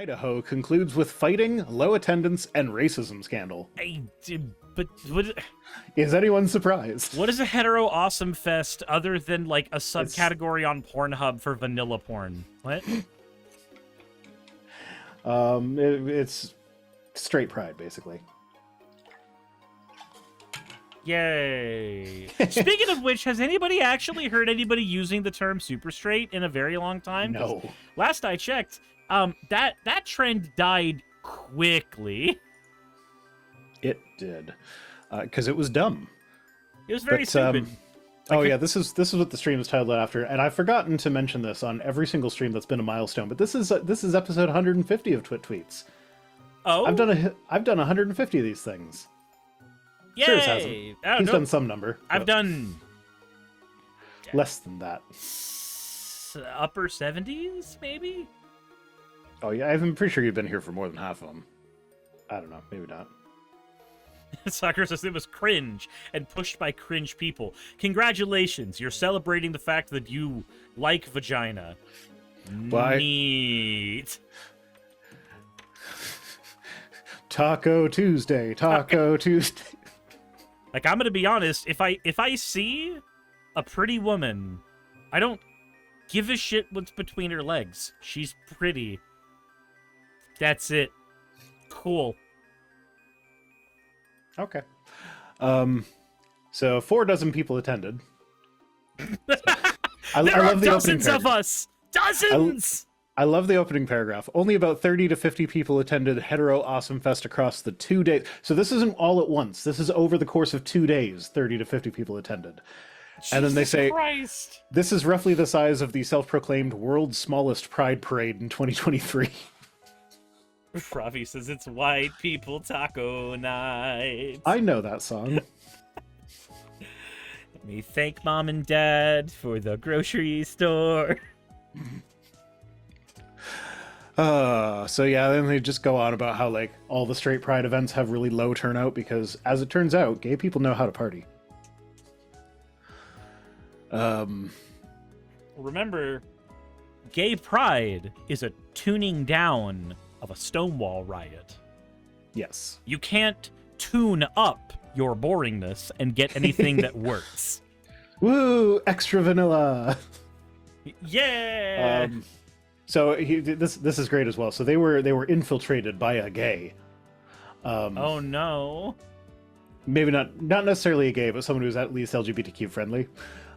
Idaho concludes with fighting, low attendance, and racism scandal. But what Is anyone surprised? is a hetero awesome fest other than like a subcategory on Pornhub for vanilla porn? What? It's straight pride, basically. Yay. Speaking of which, has anybody actually heard anybody using the term super straight in a very long time? No. Last I checked, that trend died quickly. It did. Because it was dumb. It was very stupid. Yeah, this is what the stream is titled after, and I've forgotten to mention this on every single stream that's been a milestone. But this is episode 150 of Twit Tweets. Oh, I've done 150 of these things. Yay! Suris hasn't. He's done some number. I've done less than that. Upper 70s, maybe. Oh yeah, I'm pretty sure you've been here for more than half of them. I don't know, maybe not. Soccer says it was cringe and pushed by cringe people. Congratulations, you're celebrating the fact that you like vagina. Why? Neat. Taco Tuesday, Taco Tuesday. Like, I'm gonna be honest, if I see a pretty woman, I don't give a shit what's between her legs. She's pretty. That's it. Cool. Okay. So 4 dozen people attended. I There are love the dozens opening of us! Dozens! I love the opening paragraph. Only about 30 to 50 people attended Hetero Awesome Fest across the 2 days. So this isn't all at once. This is over the course of 2 days, 30 to 50 people attended. And then they say, Christ. This is roughly the size of the self-proclaimed world's smallest pride parade in 2023. Ravi says it's white people taco night. I know that song. Let me thank mom and dad for the grocery store. So yeah, then they just go on about how like all the straight pride events have really low turnout because, as it turns out, gay people know how to party. Remember, gay pride is a tuning down of a Stonewall riot. Yes. You can't tune up your boringness and get anything that works. Woo! Extra vanilla. Yeah. So this is great as well. So they were infiltrated by a gay. Oh no. Maybe not necessarily a gay, but someone who's at least LGBTQ friendly.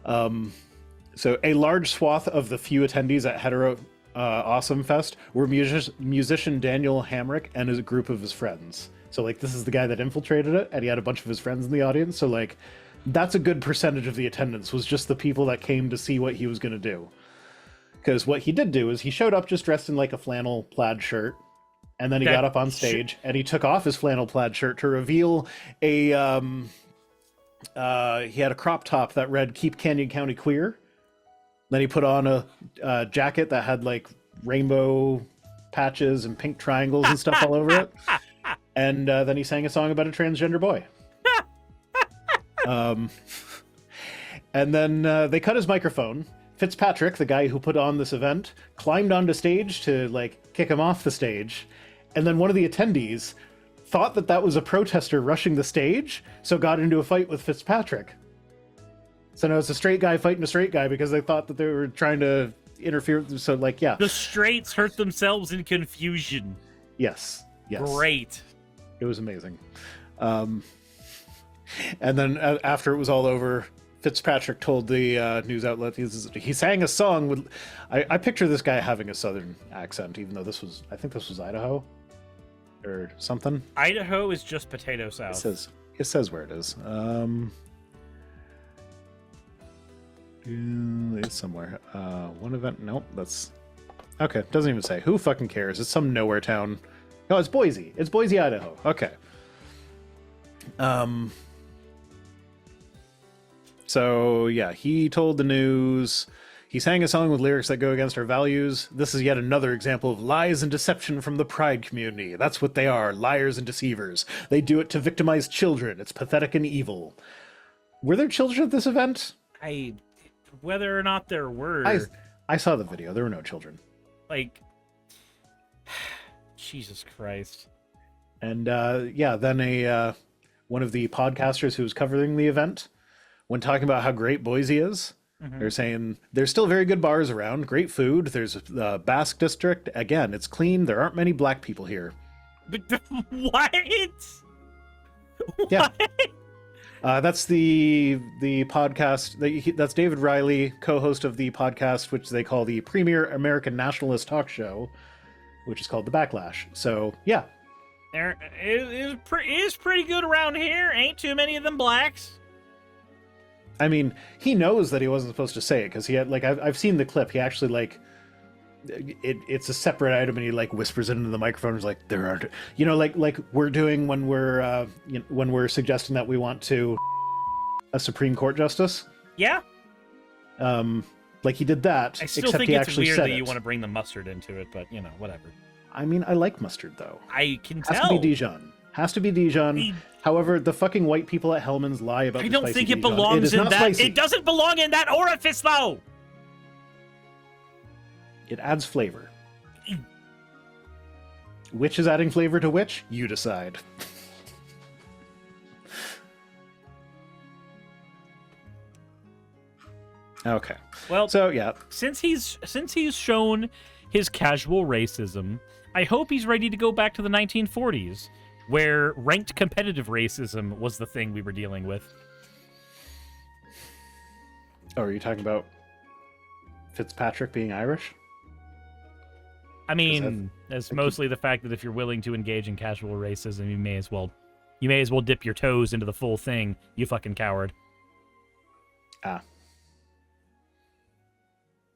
So a large swath of the few attendees at Hetero Awesome Fest were musician Daniel Hamrick and a group of his friends. So like this is the guy that infiltrated it, and he had a bunch of his friends in the audience. So like that's a good percentage of the attendance was just the people that came to see what he was going to do. Because what he did do is he showed up just dressed in like a flannel plaid shirt, and then he got up on stage and he took off his flannel plaid shirt to reveal a he had a crop top that read "Keep Canyon County Queer." Then he put on a jacket that had like rainbow patches and pink triangles and stuff all over it. And then he sang a song about a transgender boy. And then they cut his microphone. Fitzpatrick, the guy who put on this event, climbed onto stage to like kick him off the stage. And then one of the attendees thought that was a protester rushing the stage, so got into a fight with Fitzpatrick. So now it's a straight guy fighting a straight guy because they thought that they were trying to interfere. So like, yeah. The straights hurt themselves in confusion. Yes. Great. It was amazing. And then after it was all over, Fitzpatrick told the news outlet he sang a song with. I picture this guy having a southern accent, even though I think this was Idaho or something. Idaho is just potato south. It says where it is. It's somewhere. One event. Nope. That's okay. Doesn't even say. Who fucking cares? It's some nowhere town. No, it's Boise. It's Boise, Idaho. Okay. So, yeah, he told the news. He sang a song with lyrics that go against our values. This is yet another example of lies and deception from the pride community. That's what they are, liars and deceivers. They do it to victimize children. It's pathetic and evil. Were there children at this event? Whether or not there were... I saw the video. There were no children. Like... Jesus Christ. And then one of the podcasters who was covering the event, when talking about how great Boise is, they're saying there's still very good bars around, great food. There's the Basque District. Again, it's clean. There aren't many black people here. But what? Yeah. What? That's the podcast. That's David Riley, co-host of the podcast, which they call the premier American nationalist talk show, which is called The Backlash. So, yeah. There is pretty good around here. Ain't too many of them blacks. I mean, he knows that he wasn't supposed to say it because he had I've seen the clip. He actually it's a separate item and he whispers it into the microphone. He's like, there aren't, like we're doing when we're suggesting that we want to a Supreme Court justice. Yeah. He did that. I still except think he it's actually weird said that you it. want to bring the mustard into it, but whatever. I mean, I like mustard though. I can Has tell. to be Dijon. Has to be Dijon. I- However, the fucking white people at Hellman's lie about. I the don't spicy think it Dijon. belongs is in not that. spicy. It doesn't belong in that orifice, though. It adds flavor. Which is adding flavor to which? You decide. Okay. Well, So yeah, since he's shown his casual racism, I hope he's ready to go back to the 1940s, where ranked competitive racism was the thing we were dealing with. oh, are you talking about Fitzpatrick being Irish? I mean, it's mostly the fact that if you're willing to engage in casual racism, you may as well dip your toes into the full thing, you fucking coward. Ah.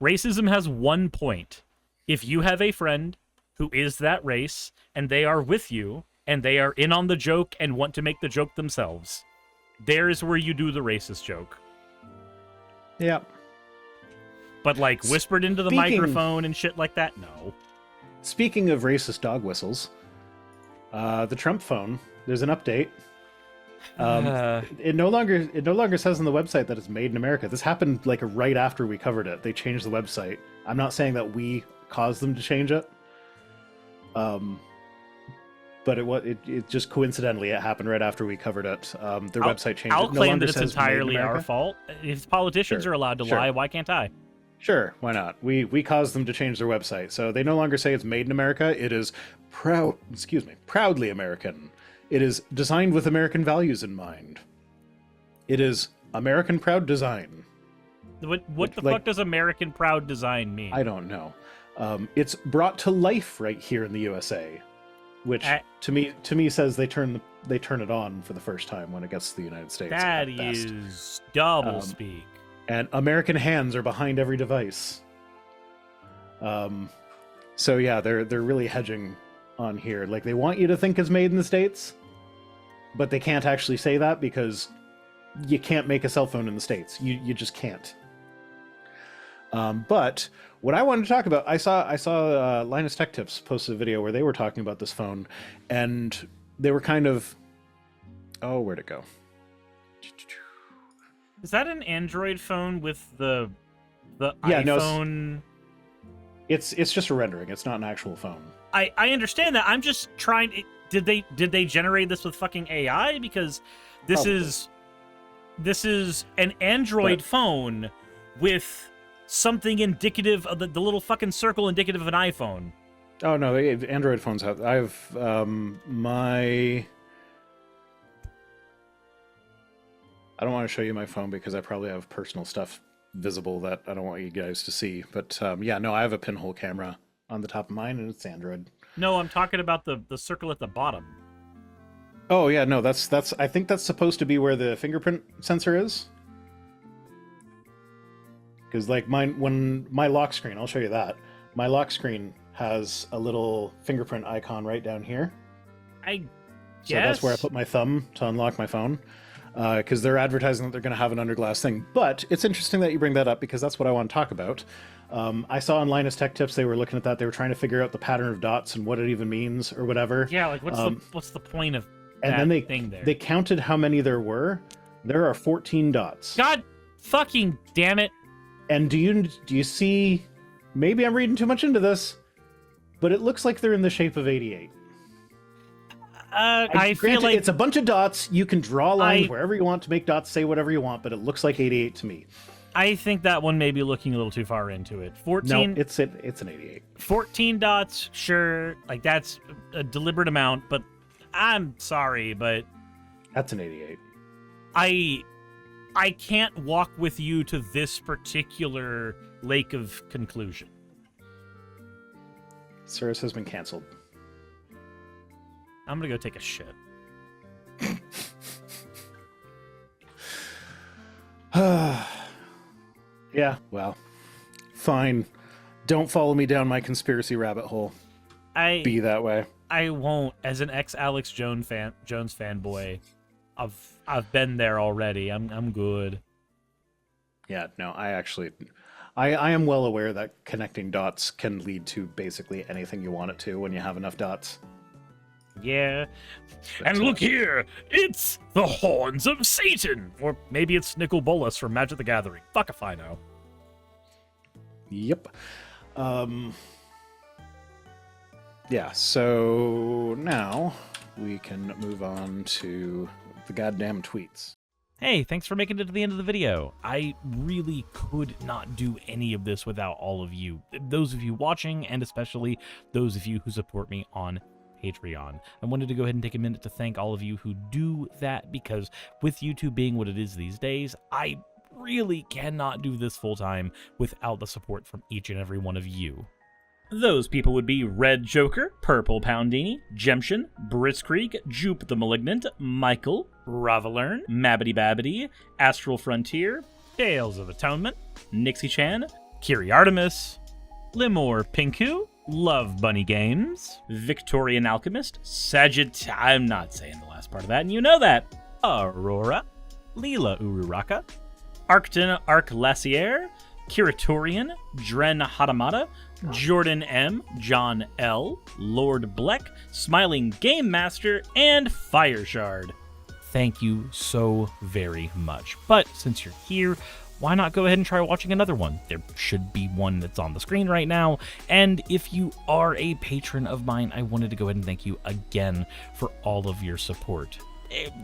Racism has one point. If you have a friend who is that race, and they are with you, and they are in on the joke and want to make the joke themselves, there's where you do the racist joke. Yeah. But whispered into the Speaking- microphone and shit like that, no. Speaking of racist dog whistles, the Trump phone. There's an update. It no longer says on the website that it's made in America. This happened right after we covered it. They changed the website. I'm not saying that we caused them to change it. But it just coincidentally it happened right after we covered it. Their website changed. I'll It no claim longer that it's says made in entirely our America. fault. If politicians Sure, are allowed to sure. lie, why can't I? Sure, why not? We caused them to change their website, so they no longer say it's made in America. It is proudly American. It is designed with American values in mind. It is American proud design. What the fuck does American proud design mean? I don't know. It's brought to life right here in the USA, which to me says they turn it on for the first time when it gets to the United States. That at best. is double speak. And American hands are behind every device. So yeah, they're really hedging on here. They want you to think it's made in the States, but they can't actually say that because you can't make a cell phone in the States. You just can't. But what I wanted to talk about, I saw Linus Tech Tips posted a video where they were talking about this phone, and they were kind of, where'd it go? Is that an Android phone with the Yeah, no, iPhone? It's just a rendering. It's not an actual phone. I understand that. I'm just trying. Did they generate this with fucking AI? Because this is an Android phone with something indicative of the little fucking circle indicative of an iPhone. Oh no, Android phones have. I have my. I don't want to show you my phone because I probably have personal stuff visible that I don't want you guys to see. But yeah, no, I have a pinhole camera on the top of mine, and it's Android. No, I'm talking about the circle at the bottom. Oh yeah, no, that's. I think that's supposed to be where the fingerprint sensor is. Because when my lock screen, I'll show you that. My lock screen has a little fingerprint icon right down here. I guess. So that's where I put my thumb to unlock my phone. Because they're advertising that they're going to have an under glass thing. But it's interesting that you bring that up because that's what I want to talk about. I saw on Linus Tech Tips they were looking at that. They were trying to figure out the pattern of dots and what it even means or whatever. Yeah, what's the point of and that then thing there? they counted how many there were. There are 14 dots. God fucking damn it. And do you see? Maybe I'm reading too much into this. but it looks like they're in the shape of 88. I feel Granted, like it's a bunch of dots. You can draw lines wherever you want to make dots say whatever you want, but it looks like 88 to me. I think that one may be looking a little too far into it. 14. No, it's an 88. 14 dots, sure. Like, that's a deliberate amount, but I'm sorry, but That's an 88. I can't walk with you to this particular lake of conclusion. Suris has been canceled. I'm gonna go take a shit. Yeah, well, fine. Don't follow me down my conspiracy rabbit hole. Be that way. I won't. As an ex-Alex Jones fanboy, I've been there already. I'm good. Yeah, no, I am well aware that connecting dots can lead to basically anything you want it to when you have enough dots. Yeah. And look here, it's the horns of Satan, or maybe it's Nicol Bolas from Magic the Gathering. Fuck if I know. Yep. Yeah, so now we can move on to the goddamn tweets. Hey, thanks for making it to the end of the video. I really could not do any of this without all of you. Those of you watching, and especially those of you who support me on Patreon. I wanted to go ahead and take a minute to thank all of you who do that, because with YouTube being what it is these days, I really cannot do this full time without the support from each and every one of you. Those people would be Red Joker, Purple Poundini, Jemshin, Britzkrieg, Jupe the Malignant, Michael, Ravalern, Mabbity Babbity, Astral Frontier, Tales of Atonement, Nixie Chan, Kiri Artemis, Limor Pinku, Love Bunny Games, Victorian Alchemist, I'm not saying the last part of that, and you know that, Aurora, Leela Ururaka, Arcton Arclacier, Kiratorian, Dren Hadamata, Jordan M, John L, Lord Bleck, Smiling Game Master, and Fireshard. Thank you so very much. But since you're here, why not go ahead and try watching another one? There should be one that's on the screen right now. And if you are a patron of mine, I wanted to go ahead and thank you again for all of your support.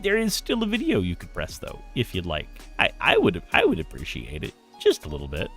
There is still a video you could press, though, if you'd like. I would appreciate it just a little bit.